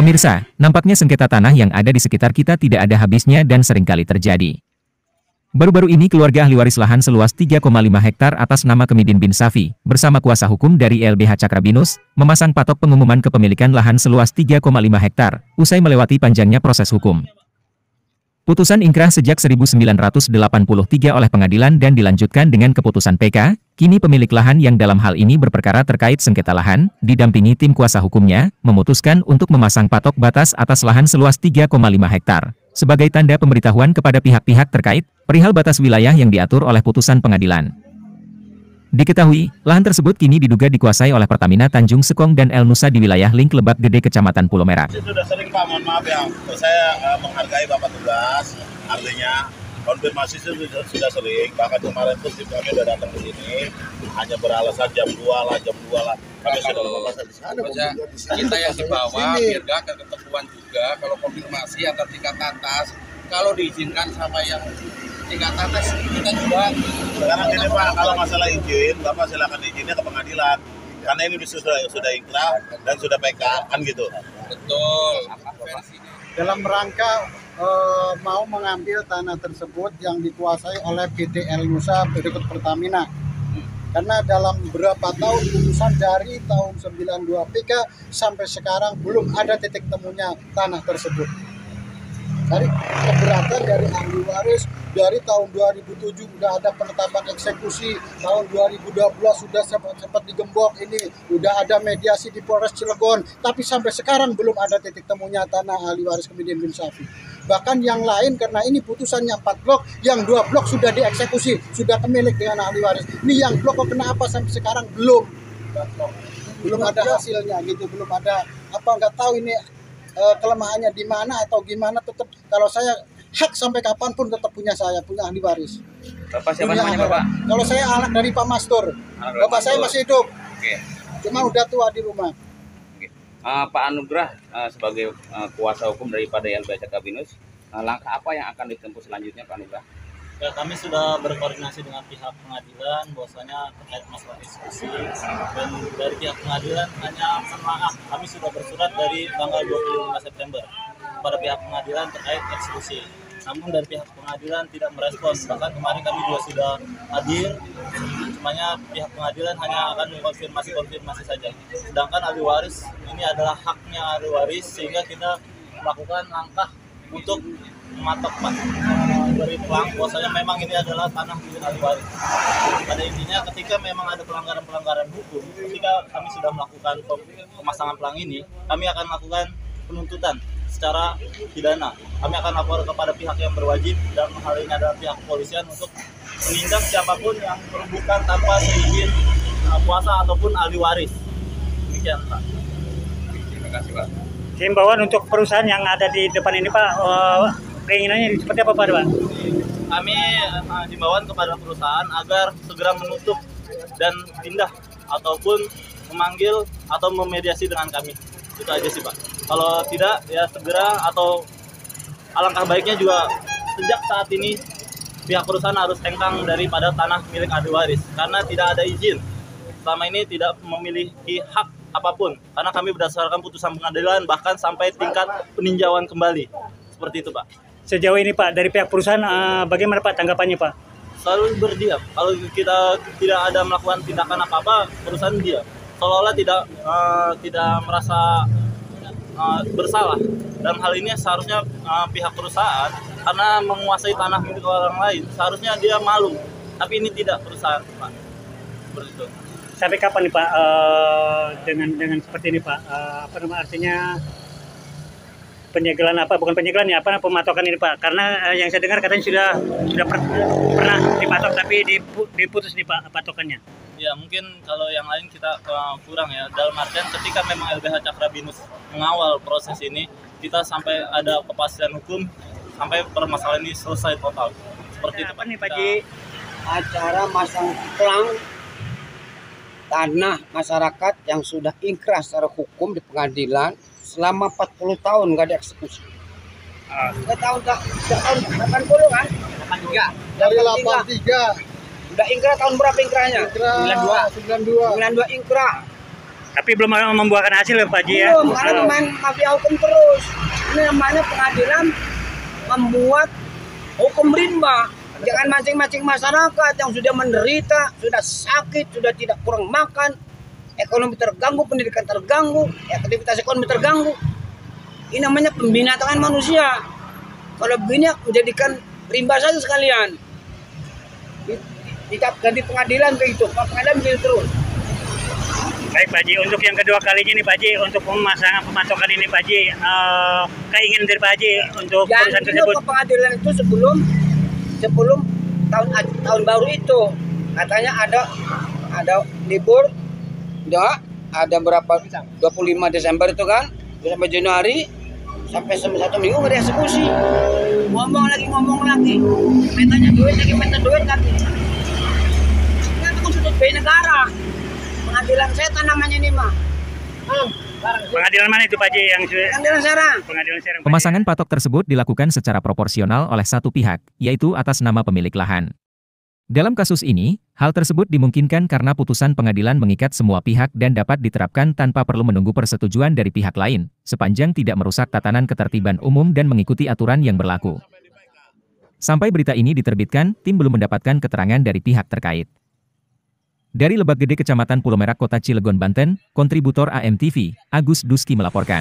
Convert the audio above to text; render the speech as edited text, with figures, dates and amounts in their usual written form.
Pemirsa, nampaknya sengketa tanah yang ada di sekitar kita tidak ada habisnya dan seringkali terjadi. Baru-baru ini keluarga ahli waris lahan seluas 3,5 hektar atas nama Kemidin bin Safi, bersama kuasa hukum dari LBH Cakrabinus, memasang patok pengumuman kepemilikan lahan seluas 3,5 hektar, usai melewati panjangnya proses hukum. Putusan ingkrah sejak 1983 oleh pengadilan dan dilanjutkan dengan keputusan PK, kini pemilik lahan yang dalam hal ini berperkara terkait sengketa lahan, didampingi tim kuasa hukumnya, memutuskan untuk memasang patok batas atas lahan seluas 3,5 hektar, sebagai tanda pemberitahuan kepada pihak-pihak terkait, perihal batas wilayah yang diatur oleh putusan pengadilan. Diketahui, lahan tersebut kini diduga dikuasai oleh Pertamina Tanjung Sekong dan El Nusa di wilayah Link Lebak Gede, Kecamatan Pulau Merah. Sudah sering Pak, mohon maaf ya, saya menghargai Bapak tugas, artinya konfirmasi sudah sering, bahkan kemarin pun tim kami sudah datang ke sini, hanya beralasan jam 2 lah, kami sudah melakukan di sana. Kita yang di bawah, biar gak ketemuan juga, kalau konfirmasi antar tingkat atas, kalau diizinkan sama yang tingkat atas, kita juga. Sekarang ini Pak, kalau masalah izin, Bapak silakan izinnya ke pengadilan, karena ini sudah ingkrah dan sudah PK, kan gitu. Betul. Dalam rangka mau mengambil tanah tersebut yang dikuasai oleh PT El Nusa berikut Pertamina. Karena dalam beberapa tahun putusan dari tahun 92 PK sampai sekarang belum ada titik temunya tanah tersebut. Dari keberatan dari ahli waris dari tahun 2007 sudah ada penetapan eksekusi, tahun 2012 sudah sempat digembok, ini sudah ada mediasi di Polres Cilegon, tapi sampai sekarang belum ada titik temunya tanah ahli waris Kemidin bin Safi. Bahkan yang lain karena ini putusannya 4 blok, yang 2 blok sudah dieksekusi, sudah kemilik dengan ahli waris. Ini yang blok kok kenapa sampai sekarang belum ada hasilnya gitu, belum ada apa, nggak tahu ini kelemahannya di mana atau gimana. Tetap kalau saya hak sampai kapanpun tetap punya saya, punya ahli waris. Bapak siapa namanya Bapak? Kalau saya anak dari Pak Mastur. Bapak saya masih hidup. Oke. Cuma udah tua di rumah. Oke. Pak Anugrah sebagai kuasa hukum daripada LBH Cakrabinus, langkah apa yang akan ditempuh selanjutnya Pak Anugrah? Ya, kami sudah berkoordinasi dengan pihak pengadilan bahwasanya terkait masalah eksekusi, dan dari pihak pengadilan hanya maaf, kami sudah bersurat dari tanggal 25 September kepada pihak pengadilan terkait eksekusi. Namun dari pihak pengadilan tidak merespon, bahkan kemarin kami juga sudah hadir, cumanya pihak pengadilan hanya akan mengkonfirmasi saja. Sedangkan ahli waris ini adalah haknya ahli waris, sehingga kita melakukan langkah untuk mematok beri pelang bahwasanya memang ini adalah tanah milik ahli waris. Pada intinya ketika memang ada pelanggaran hukum, ketika kami sudah melakukan pemasangan pelang ini, kami akan melakukan penuntutan secara pidana. Kami akan lapor kepada pihak yang berwajib, dan hal ini adalah pihak kepolisian, untuk menindak siapapun yang merubuhkan tanpa seizin kuasa ataupun ahli waris. Demikian Pak. Terima kasih Pak. Himbauan untuk perusahaan yang ada di depan ini Pak, keinginannya seperti apa Pak? Kami himbauan kepada perusahaan agar segera menutup dan pindah ataupun memanggil atau memediasi dengan kami. Itu aja sih Pak. Kalau tidak ya segera, atau alangkah baiknya juga sejak saat ini pihak perusahaan harus hengkang daripada tanah milik ahli waris, karena tidak ada izin. Selama ini tidak memiliki hak apapun, karena kami berdasarkan putusan pengadilan bahkan sampai tingkat peninjauan kembali. Seperti itu Pak. Sejauh ini Pak, dari pihak perusahaan bagaimana Pak tanggapannya Pak? Selalu berdiam. Kalau kita tidak ada melakukan tindakan apa-apa, perusahaan diam. Seolah-olah tidak merasa bersalah. Dalam hal ini seharusnya pihak perusahaan, karena menguasai tanah milik orang lain, seharusnya dia malu. Tapi ini tidak perusahaan Pak. Seperti itu. Sampai kapan nih Pak dengan seperti ini Pak? Apa namanya, artinya penyegelan bukan penyegelan ya, pematokan ini Pak? Karena yang saya dengar katanya sudah pernah dipatok tapi diputus nih Pak patokannya. Ya mungkin kalau yang lain kita kurang ya, dalam artian ketika memang LBH Cakrabinus mengawal proses ini, kita sampai ada kepastian hukum sampai permasalahan ini selesai total. Seperti itu Pak. Nih Pak Ji? Acara masang pelang tanah masyarakat yang sudah ingkrah secara hukum di pengadilan selama 40 tahun nggak dieksekusi. Tahun 80 kan? 83. Dari 83. Udah ingkrah tahun berapa ingkrahnya? Ingkrah 92 92 ingkrah. Tapi belum membuahkan hasil Pak Haji ya? Belum, karena main mafia hukum terus. Ini namanya pengadilan membuat hukum rimba. Jangan mancing-mancing masyarakat yang sudah menderita, sudah sakit, sudah tidak kurang makan, ekonomi terganggu, pendidikan terganggu, aktivitas ekonomi terganggu. Ini namanya pembinatangan manusia. Kalau begini menjadikan rimba saja sekalian. Ganti pengadilan begitu, pengadilan begitu terus. Baik Pak Haji, untuk yang kedua kalinya nih Pak Haji, untuk pematokan ini Pak Haji, keinginan dari Pak Haji untuk perusahaan tersebut. Ke pengadilan itu sebelum tahun baru itu, katanya ada libur, ya, ada berapa 25 Desember itu kan, sampai Januari, sampai 1 minggu nggak ada eksekusi. Ngomong lagi, metanya duit lagi, ini aku sudut bayi negara. Pengadilan setan namanya ini mah. Pengadilan mana itu Pak Haji? Pengadilan Serang. Pengadilan Serang. Pemasangan patok tersebut dilakukan secara proporsional oleh satu pihak, yaitu atas nama pemilik lahan. Dalam kasus ini, hal tersebut dimungkinkan karena putusan pengadilan mengikat semua pihak dan dapat diterapkan tanpa perlu menunggu persetujuan dari pihak lain, sepanjang tidak merusak tatanan ketertiban umum dan mengikuti aturan yang berlaku. Sampai berita ini diterbitkan, tim belum mendapatkan keterangan dari pihak terkait. Dari Lebak Gede, Kecamatan Pulau Merak, Kota Cilegon, Banten, kontributor AMTV, Agus Duski melaporkan.